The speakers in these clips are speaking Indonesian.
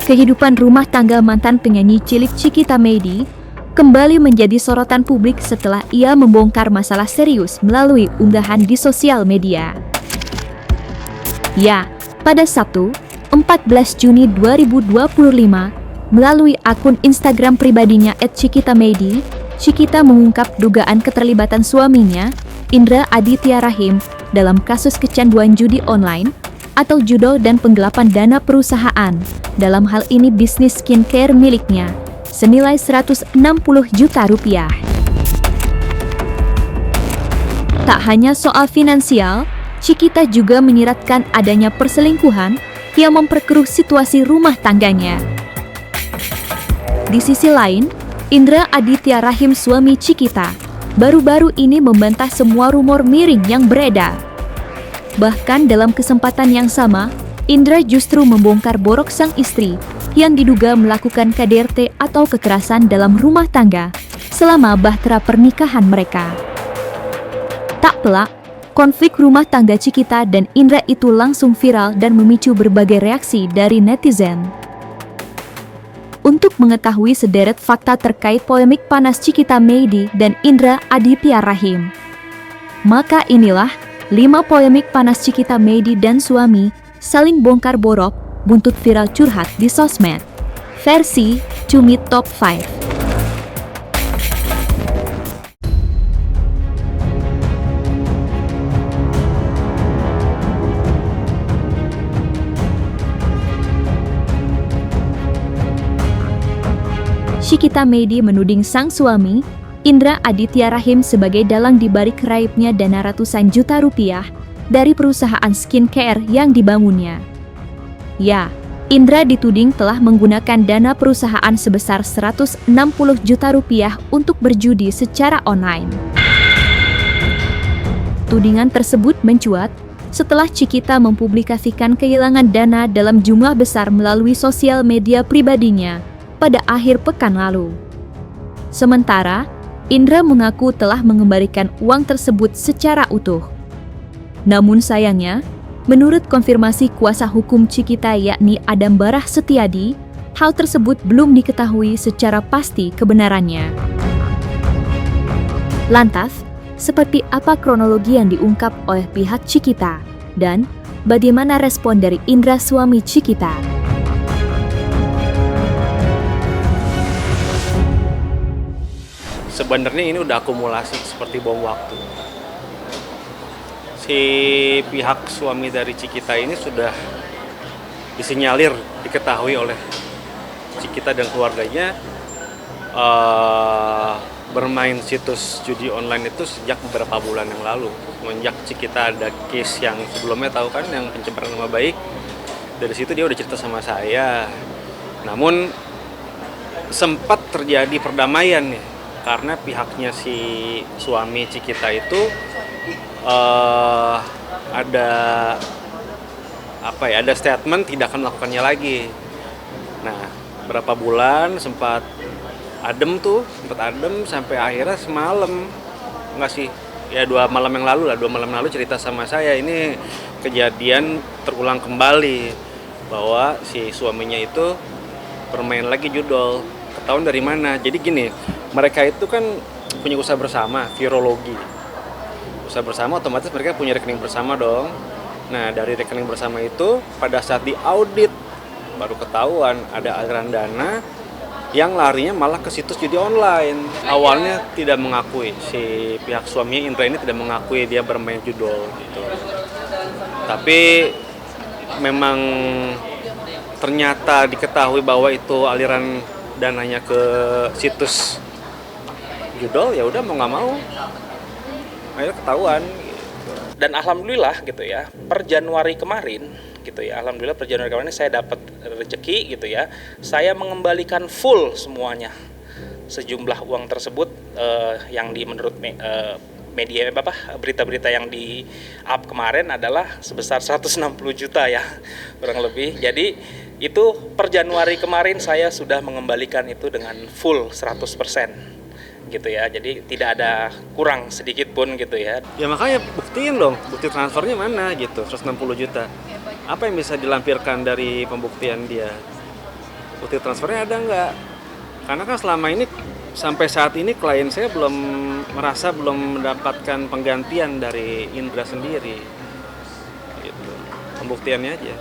kehidupan rumah tangga mantan penyanyi cilik Cikita Meidy kembali menjadi sorotan publik setelah ia membongkar masalah serius melalui unggahan di sosial media. Ya, pada Sabtu, 14 Juni 2025, melalui akun Instagram pribadinya @cikita_meidy, Cikita mengungkap dugaan keterlibatan suaminya, Indra Aditya Rahim, dalam kasus kecanduan judi online atau judo dan penggelapan dana perusahaan, dalam hal ini bisnis skincare miliknya, senilai 160 juta rupiah. Tak hanya soal finansial, Cikita juga menyiratkan adanya perselingkuhan yang memperkeruh situasi rumah tangganya. Di sisi lain, Indra Aditya Rahim, suami Cikita, baru-baru ini membantah semua rumor miring yang beredar. Bahkan dalam kesempatan yang sama, Indra justru membongkar borok sang istri yang diduga melakukan KDRT atau kekerasan dalam rumah tangga selama bahtera pernikahan mereka. Tak pelak, konflik rumah tangga Cikita dan Indra itu langsung viral dan memicu berbagai reaksi dari netizen. Untuk mengetahui sederet fakta terkait polemik panas Cikita Meidy dan Indra Aditya Rahim, maka inilah 5 polemik panas Cikita Meidy dan suami saling bongkar borok buntut viral curhat di sosmed. Versi Cumi Top 5. Cikita Meidy menuding sang suami, Indra Aditya Rahim, sebagai dalang dibalik raibnya dana ratusan juta rupiah dari perusahaan skincare yang dibangunnya. Ya, Indra dituding telah menggunakan dana perusahaan sebesar 160 juta rupiah untuk berjudi secara online. Tudingan tersebut mencuat setelah Cikita mempublikasikan kehilangan dana dalam jumlah besar melalui sosial media pribadinya pada akhir pekan lalu. Sementara, Indra mengaku telah mengembalikan uang tersebut secara utuh. Namun sayangnya, menurut konfirmasi kuasa hukum Cikita yakni Adam Barah Setiadi, hal tersebut belum diketahui secara pasti kebenarannya. Lantas, seperti apa kronologi yang diungkap oleh pihak Cikita dan bagaimana respon dari Indra, suami Cikita? Sebenarnya ini udah akumulasi seperti bom waktu. Si pihak suami dari Cikita ini sudah disinyalir, diketahui oleh Cikita dan keluarganya bermain situs judi online itu sejak beberapa bulan yang lalu. Semenjak Cikita ada case yang sebelumnya tahu kan, yang pencemaran nama baik, dari situ dia udah cerita sama saya. Namun sempat terjadi perdamaian nih, karena pihaknya si suami Cikita itu ada statement tidak akan melakukannya lagi. Nah, berapa bulan sempat adem sampai akhirnya semalam, enggak sih, ya 2 malam yang lalu cerita sama saya, ini kejadian terulang kembali bahwa si suaminya itu bermain lagi judol. Ketahuan dari mana? Jadi gini, mereka itu kan punya usaha bersama, virologi. Usaha bersama otomatis mereka punya rekening bersama dong. Nah, dari rekening bersama itu pada saat diaudit baru ketahuan ada aliran dana yang larinya malah ke situs judi online. Awalnya tidak mengakui, si pihak suaminya Indra ini tidak mengakui dia bermain judol gitu. Tapi memang ternyata diketahui bahwa itu aliran dananya ke situs judol, ya udah mau nggak mau akhirnya ketahuan gitu. Dan alhamdulillah gitu ya, per Januari kemarin saya dapat rezeki gitu ya, saya mengembalikan full semuanya, sejumlah uang tersebut yang menurut media berita-berita yang di up kemarin adalah sebesar 160 juta ya kurang lebih. Jadi itu per Januari kemarin saya sudah mengembalikan itu dengan full 100% gitu ya. Jadi tidak ada kurang sedikit pun gitu ya. Ya makanya buktiin dong, bukti transfernya mana gitu, 160 juta. Apa yang bisa dilampirkan dari pembuktian dia? bukti transfernya ada nggak? Karena kan selama ini sampai saat ini klien saya belum mendapatkan penggantian dari Indra sendiri. Gitu. Pembuktiannya aja.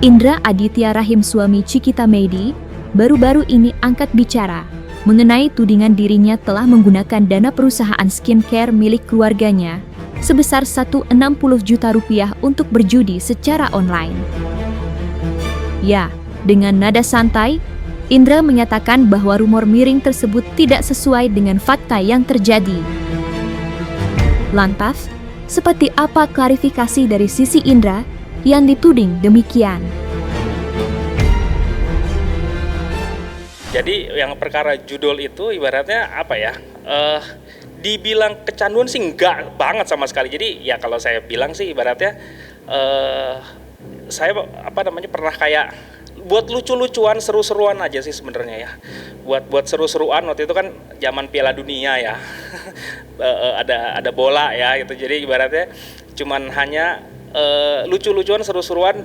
Indra Aditya Rahim, suami Cikita Meidi, baru-baru ini angkat bicara mengenai tudingan dirinya telah menggunakan dana perusahaan skincare milik keluarganya sebesar 160 juta rupiah untuk berjudi secara online. Ya, dengan nada santai, Indra menyatakan bahwa rumor miring tersebut tidak sesuai dengan fakta yang terjadi. Lantas, seperti apa klarifikasi dari sisi Indra yang dituding demikian? Jadi yang perkara judul itu ibaratnya apa ya? Dibilang kecanduan sih enggak banget sama sekali. Jadi ya kalau saya bilang sih ibaratnya saya pernah kayak buat lucu-lucuan, seru-seruan aja sih sebenarnya ya. Buat seru-seruan waktu itu kan zaman Piala Dunia ya. ada bola ya gitu. Jadi ibaratnya cuman hanya lucu-lucuan, seru-seruan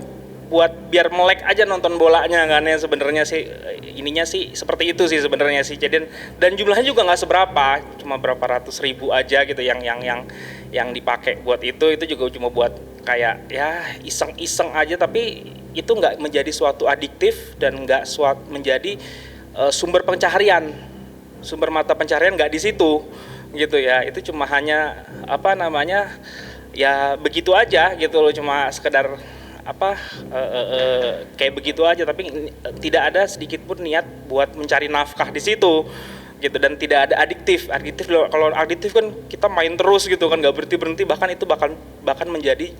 buat biar melek aja nonton bolanya kan ya, sebenarnya sih ininya sih seperti itu sih sebenarnya sih. Jadi dan jumlahnya juga nggak seberapa, cuma berapa ratus ribu aja gitu yang dipakai buat itu juga cuma buat kayak ya iseng-iseng aja, tapi itu nggak menjadi suatu adiktif dan nggak menjadi sumber pencaharian, sumber mata pencaharian nggak di situ gitu ya. Itu cuma hanya ya begitu aja gitu loh, cuma sekedar kayak begitu aja, tapi tidak ada sedikit pun niat buat mencari nafkah di situ gitu, dan tidak ada adiktif. Kalau adiktif kan kita main terus gitu kan, nggak berhenti, bahkan itu bahkan menjadi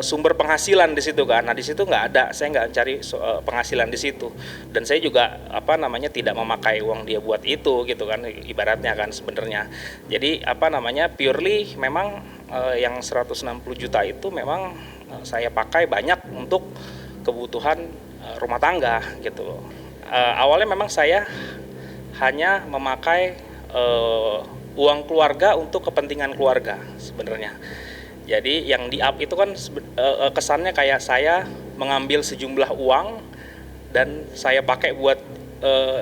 sumber penghasilan di situ kan. Nah di situ nggak ada, saya nggak cari penghasilan di situ, dan saya juga tidak memakai uang dia buat itu gitu kan, ibaratnya kan sebenarnya. Jadi purely memang yang 160 juta itu memang saya pakai banyak untuk kebutuhan rumah tangga gitu loh. Awalnya memang saya hanya memakai uang keluarga untuk kepentingan keluarga sebenarnya. Jadi yang di up itu kan kesannya kayak saya mengambil sejumlah uang dan saya pakai buat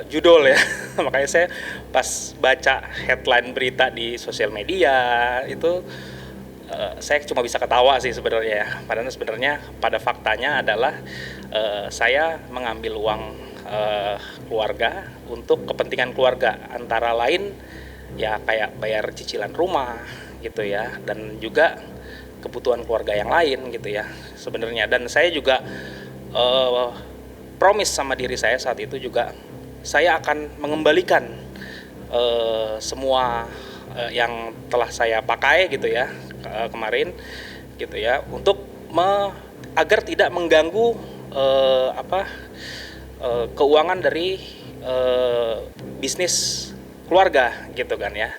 judul ya. Makanya saya pas baca headline berita di sosial media itu saya cuma bisa ketawa sih sebenarnya ya. Padahal sebenarnya pada faktanya adalah saya mengambil uang keluarga untuk kepentingan keluarga, antara lain ya kayak bayar cicilan rumah gitu ya, dan juga kebutuhan keluarga yang lain gitu ya sebenarnya. Dan saya juga promise sama diri saya saat itu juga, saya akan mengembalikan semua yang telah saya pakai gitu ya kemarin gitu ya, untuk agar tidak mengganggu keuangan dari bisnis keluarga gitu kan ya.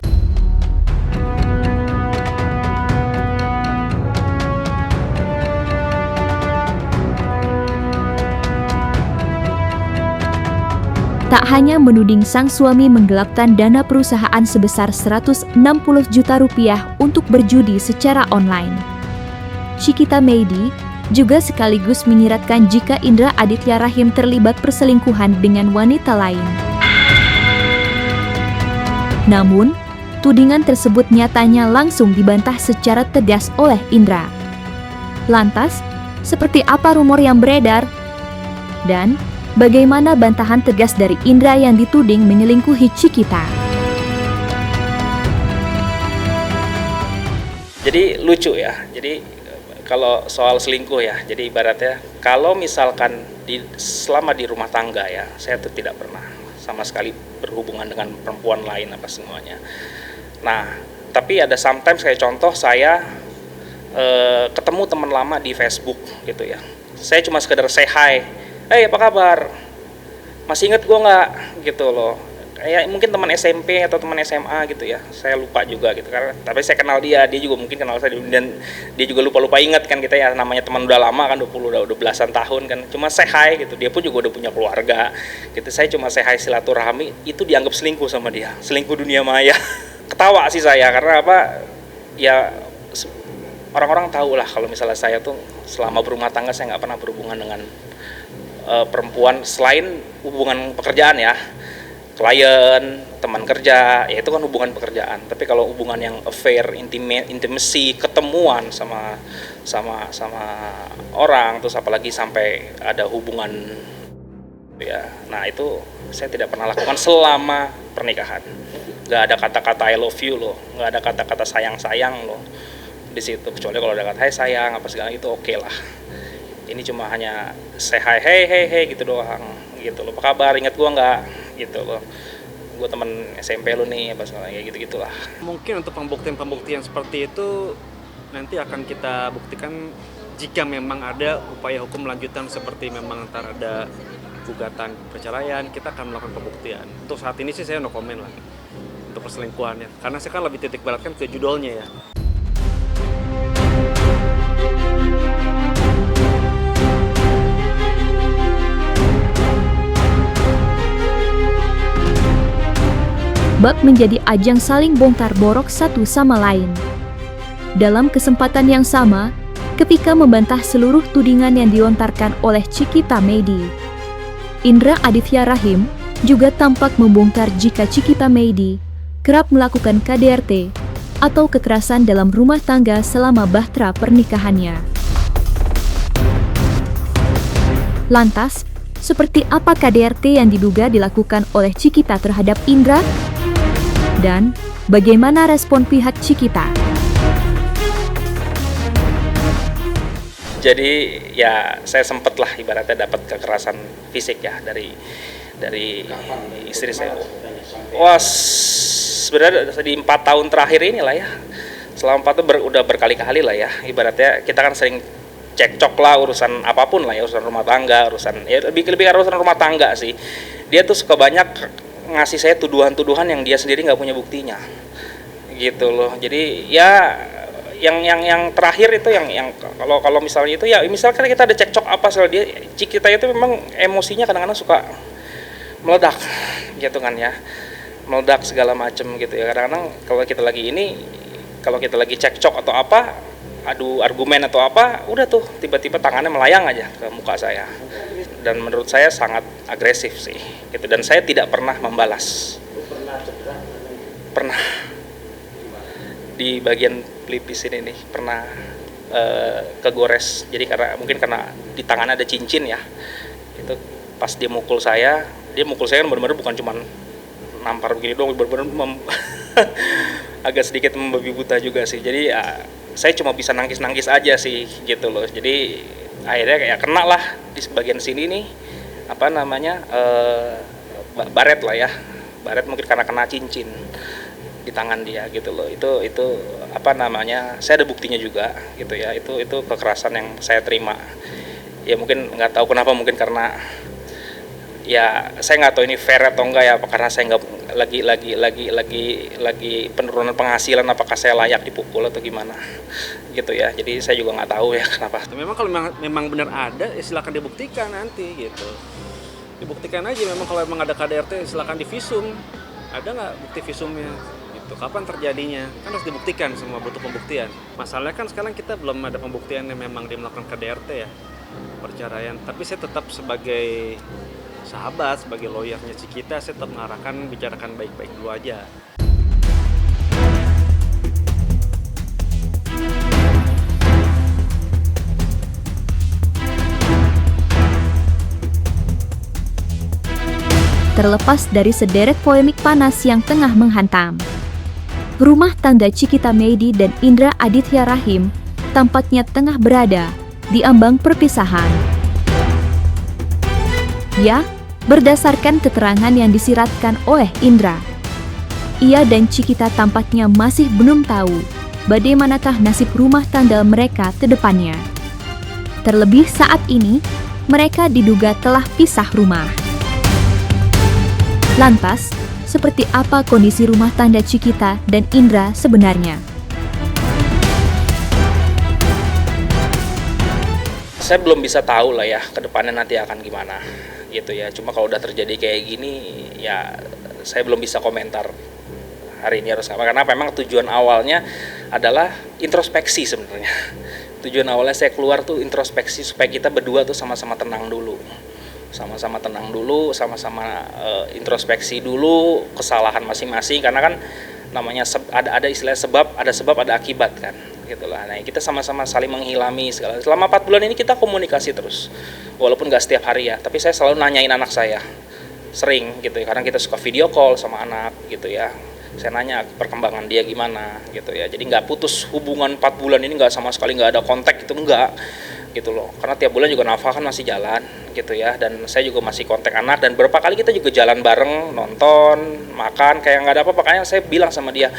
Tak hanya menuding sang suami menggelapkan dana perusahaan sebesar 160 juta rupiah untuk berjudi secara online, Cikita Meidi juga sekaligus menyiratkan jika Indra Aditya Rahim terlibat perselingkuhan dengan wanita lain. Namun, tudingan tersebut nyatanya langsung dibantah secara tegas oleh Indra. Lantas, seperti apa rumor yang beredar? Dan bagaimana bantahan tegas dari Indra yang dituding menyelingkuhi Cikita? Jadi lucu ya. Jadi kalau soal selingkuh ya, jadi ibaratnya kalau misalkan selama di rumah tangga ya, saya tuh tidak pernah sama sekali berhubungan dengan perempuan lain apa semuanya. Nah, tapi ada sometimes kayak contoh saya ketemu teman lama di Facebook gitu ya. Saya cuma sekedar say hi, hey apa kabar? Masih inget gue nggak? Gitu loh. kayak mungkin teman SMP atau teman SMA gitu ya, saya lupa juga gitu, karena tapi saya kenal dia juga mungkin kenal saya, dan dia juga lupa ingat kan, kita ya namanya teman udah lama kan, udah belasan tahun kan, cuma say hi gitu, dia pun juga udah punya keluarga gitu, saya cuma say hi silaturahmi, itu dianggap selingkuh sama dia, selingkuh dunia maya. Ketawa sih saya, karena apa ya, orang-orang tahu lah kalau misalnya saya tuh selama berumah tangga saya nggak pernah berhubungan dengan perempuan selain hubungan pekerjaan ya, klien, teman kerja, ya itu kan hubungan pekerjaan. Tapi kalau hubungan yang affair, intimacy, ketemuan sama orang, terus apalagi sampai ada hubungan ya, nah itu saya tidak pernah lakukan selama pernikahan. Nggak ada kata-kata I love you loh, nggak ada kata-kata sayang loh di situ, kecuali kalau ada kata hai sayang apa segala itu oke lah. Ini cuma hanya say hi, hey gitu doang gitu loh, apa kabar, ingat gua nggak gitu loh, gue temen SMP lu nih apa segala kayak gitu-gitulah. Mungkin untuk pembuktian seperti itu nanti akan kita buktikan jika memang ada upaya hukum lanjutan, seperti memang ntar ada gugatan perceraian, kita akan melakukan pembuktian. Untuk saat ini sih saya no comment lah untuk perselingkuhannya, karena saya kan lebih titik beratkan ke judulnya ya. Bab menjadi ajang saling bongkar borok satu sama lain. Dalam kesempatan yang sama, ketika membantah seluruh tudingan yang dilontarkan oleh Cikita Meidi, Indra Aditya Rahim juga tampak membongkar jika Cikita Meidi kerap melakukan KDRT atau kekerasan dalam rumah tangga selama bahtera pernikahannya. Lantas, seperti apa KDRT yang diduga dilakukan oleh Cikita terhadap Indra? Dan bagaimana respon pihak Cikita? Jadi ya saya sempet lah ibaratnya dapat kekerasan fisik ya dari istri saya. Wah, sebenarnya di 4 tahun terakhir ini lah ya, selama 4 tahun udah berkali-kali lah ya, ibaratnya kita kan sering cekcok lah urusan apapun lah ya, urusan rumah tangga, urusan ya lebih urusan rumah tangga sih. Dia tuh suka banyak ngasih saya tuduhan-tuduhan yang dia sendiri nggak punya buktinya gitu loh. Jadi ya yang terakhir itu yang kalau misalnya itu ya, misalkan kita ada cekcok apa soal dia, kita itu memang emosinya kadang-kadang suka meledak gitu kan ya, meledak segala macem gitu ya. Kadang-kadang kalau kita lagi cekcok atau apa, adu argumen atau apa, udah tuh tiba-tiba tangannya melayang aja ke muka saya, dan menurut saya sangat agresif sih gitu, dan saya tidak pernah membalas. Pernah di bagian pelipis ini nih pernah kegores, jadi karena di tangannya ada cincin ya, itu pas dia mukul saya kan benar-benar bukan cuma nampar begini doang, benar-benar agak sedikit membabi buta juga sih. Jadi ya saya cuma bisa nangis aja sih gitu loh. Jadi akhirnya kayak kena lah di bagian sini nih, apa namanya, baret lah ya, baret mungkin karena kena cincin di tangan dia gitu loh. Itu apa namanya, saya ada buktinya juga gitu ya, itu kekerasan yang saya terima ya. Mungkin nggak tahu kenapa, mungkin karena ya saya nggak tahu ini fair atau enggak ya, apa karena saya nggak lagi penurunan penghasilan, apakah saya layak dipukul atau gimana gitu ya. Jadi saya juga nggak tahu ya kenapa. Memang kalau memang benar ada, ya silakan dibuktikan nanti gitu. Dibuktikan aja, memang kalau memang ada KDRT silakan divisum. Ada nggak bukti visumnya? Gitu. Kapan terjadinya? Kan harus dibuktikan, semua butuh pembuktian. Masalahnya kan sekarang kita belum ada pembuktian yang memang dia melakukan KDRT ya, perceraian. Tapi saya tetap sebagai sahabat, sebagai lawyernya Cikita, saya tetap mengarahkan bicarakan baik-baik dulu aja. Terlepas dari sederet polemik panas yang tengah menghantam, rumah tangga Cikita Meidi dan Indra Aditya Rahim tampaknya tengah berada di ambang perpisahan. Ya, berdasarkan keterangan yang disiratkan oleh Indra, ia dan Cikita tampaknya masih belum tahu bagaimanakah nasib rumah tangga mereka ke depannya. Terlebih saat ini, mereka diduga telah pisah rumah. Lantas, seperti apa kondisi rumah tangga Cikita dan Indra sebenarnya. Saya belum bisa tahu lah ya ke depannya nanti akan gimana gitu ya. Cuma kalau udah terjadi kayak gini ya saya belum bisa komentar hari ini harus apa, karena memang tujuan awalnya adalah introspeksi sebenarnya. Tujuan awalnya saya keluar tuh introspeksi supaya kita berdua tuh sama-sama tenang dulu. Sama-sama tenang dulu, sama-sama introspeksi dulu kesalahan masing-masing, karena kan namanya ada istilah sebab ada akibat kan gitulah. Nah, kita sama-sama saling menghilami segala. Selama 4 bulan ini kita komunikasi terus. Walaupun gak setiap hari ya, tapi saya selalu nanyain anak saya. Sering gitu ya, kadang kita suka video call sama anak gitu ya. Saya nanya perkembangan dia gimana gitu ya. Jadi nggak putus hubungan 4 bulan ini, nggak sama sekali nggak ada kontak, itu enggak gitu loh. Karena tiap bulan juga nafkah kan masih jalan gitu ya. Dan saya juga masih kontak anak, dan beberapa kali kita juga jalan bareng, nonton, makan, kayak nggak ada apa-apa. Makanya saya bilang sama dia,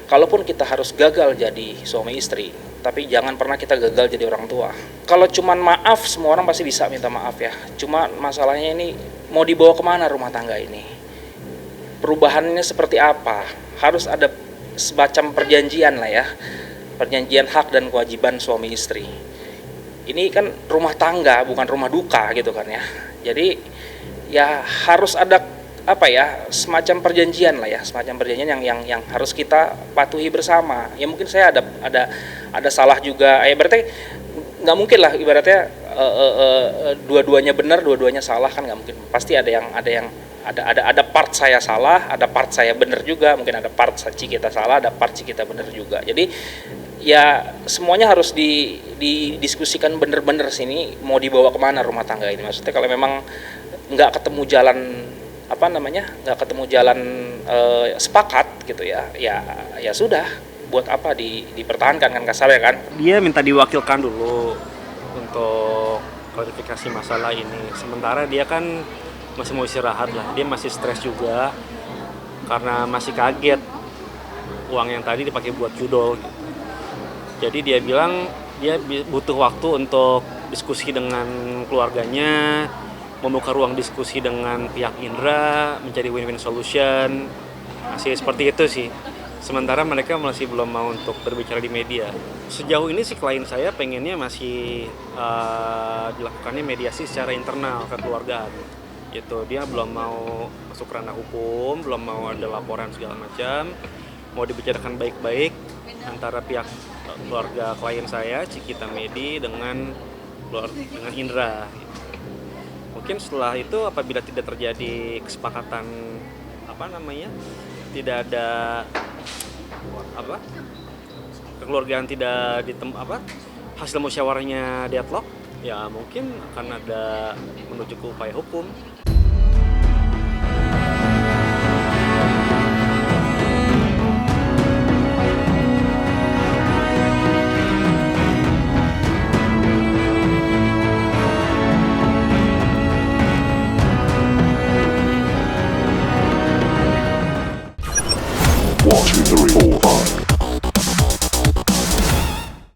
kalaupun kita harus gagal jadi suami istri, tapi jangan pernah kita gagal jadi orang tua. Kalau cuman maaf, semua orang pasti bisa minta maaf ya. Cuma masalahnya ini mau dibawa kemana rumah tangga ini? Perubahannya seperti apa? Harus ada semacam perjanjian lah ya. Perjanjian hak dan kewajiban suami istri. Ini kan rumah tangga, bukan rumah duka gitu kan ya. Jadi ya harus ada apa ya, semacam perjanjian lah ya, semacam perjanjian yang harus kita patuhi bersama. Ya mungkin saya ada salah juga, berarti nggak mungkin lah ibaratnya dua-duanya benar, dua-duanya salah, kan nggak mungkin. Pasti ada part saya salah, ada part saya benar juga, mungkin ada part Cikita salah, ada part Cikita benar juga. Jadi ya semuanya harus didiskusikan bener-bener sini mau dibawa kemana rumah tangga ini. Maksudnya kalau memang nggak ketemu jalan nggak ketemu jalan sepakat gitu ya sudah, buat apa dipertahankan kan, kasarnya kan. Dia minta diwakilkan dulu untuk klarifikasi masalah ini, sementara dia kan masih mau istirahat lah, dia masih stres juga karena masih kaget uang yang tadi dipakai buat judol gitu. Jadi dia bilang dia butuh waktu untuk diskusi dengan keluarganya, membuka ruang diskusi dengan pihak Indra, mencari win-win solution, masih seperti itu sih. Sementara mereka masih belum mau untuk berbicara di media. Sejauh ini sih klien saya pengennya masih dilakukannya mediasi secara internal kekeluargaan. Gitu. Dia belum mau masuk ranah hukum, belum mau ada laporan segala macam. Mau dibicarakan baik-baik antara pihak keluarga klien saya, Cikita Medi, dengan Indra. Mungkin setelah itu apabila tidak terjadi kesepakatan tidak ada kekeluargaan, tidak hasil musyawarahnya deadlock, ya mungkin akan ada menuju ke upaya hukum.